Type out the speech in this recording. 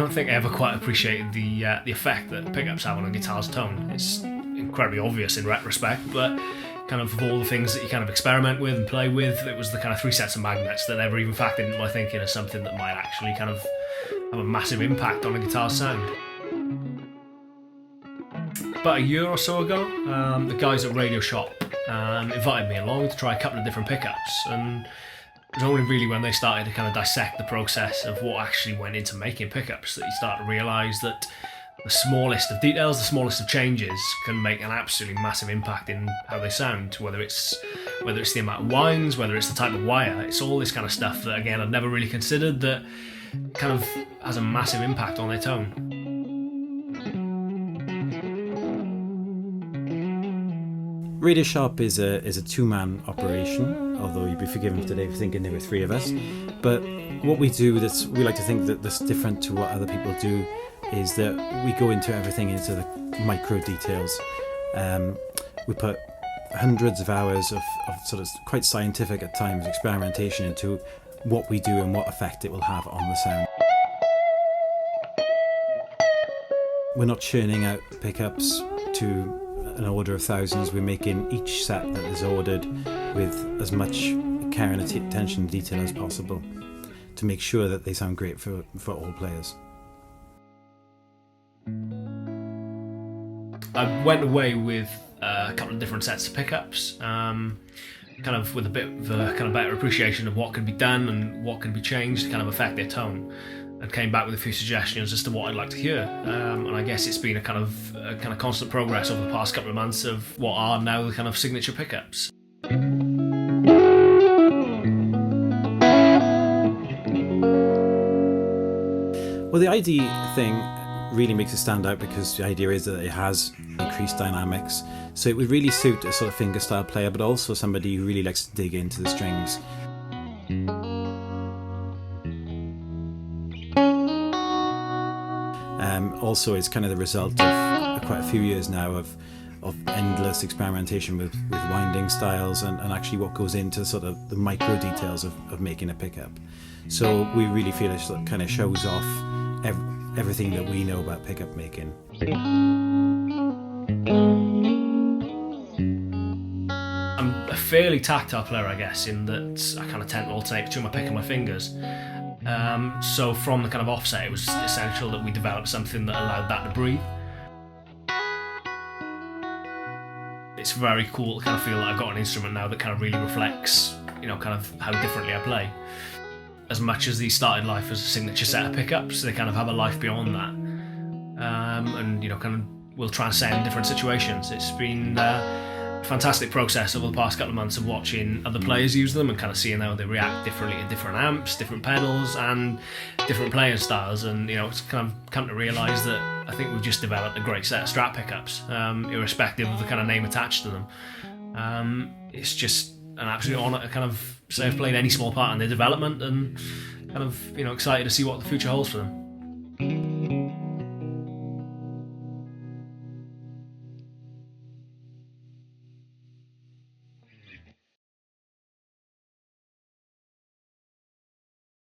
don't think I ever quite appreciated the effect that pickups have on a guitar's tone. It's incredibly obvious in retrospect, but kind of all the things that you kind of experiment with and play with, it was the kind of 3 sets of magnets that never even factored into my thinking as something that might actually kind of have a massive impact on a guitar's sound. About a year or so ago, the guys at Radioshop invited me along to try a couple of different pickups, and it was only really when they started to kind of dissect the process of what actually went into making pickups that you start to realise that the smallest of details, the smallest of changes can make an absolutely massive impact in how they sound, whether it's the amount of winds, whether it's the type of wire. It's all this kind of stuff that, again, I'd never really considered that kind of has a massive impact on their tone. Radioshop is a two-man operation, although you'd be forgiven today for thinking there were 3 of us. But what we do, we like to think that's different to what other people do, is that we go into everything, into the micro details. We put hundreds of hours of sort of quite scientific at times experimentation into what we do and what effect it will have on the sound. We're not churning out pickups to an order of thousands. We're making each set that is ordered with as much care and attention to detail as possible to make sure that they sound great for all players. I went away with a couple of different sets of pickups, kind of with a bit of a kind of better appreciation of what can be done and what can be changed to kind of affect their tone, and came back with a few suggestions as to what I'd like to hear. And I guess it's been a kind of constant progress over the past couple of months of what are now the kind of signature pickups. Well, the ID thing really makes it stand out because the idea is that it has increased dynamics, so it would really suit a sort of fingerstyle player, but also somebody who really likes to dig into the strings. Also, it's kind of the result of quite a few years now of endless experimentation with winding styles and actually what goes into sort of the micro details of making a pickup. So we really feel it sort of kind of shows off everything that we know about pickup making. I'm a fairly tactile player, I guess, in that I kind of tend to alternate between my pick and my fingers. So from the kind of offset, it was essential that we develop something that allowed that to breathe. It's very cool to kind of feel that I've got an instrument now that kind of really reflects, kind of how differently I play. As much as these started life as a signature set of pickups, they kind of have a life beyond that, and kind of will transcend different situations. It's been a fantastic process over the past couple of months of watching other players use them and kind of seeing how they react differently to different amps, different pedals, and different playing styles. And it's kind of come to realise that I think we've just developed a great set of Strat pickups, irrespective of the kind of name attached to them. It's just an absolute honour to kind of say I've played any small part in their development, and kind of excited to see what the future holds for them.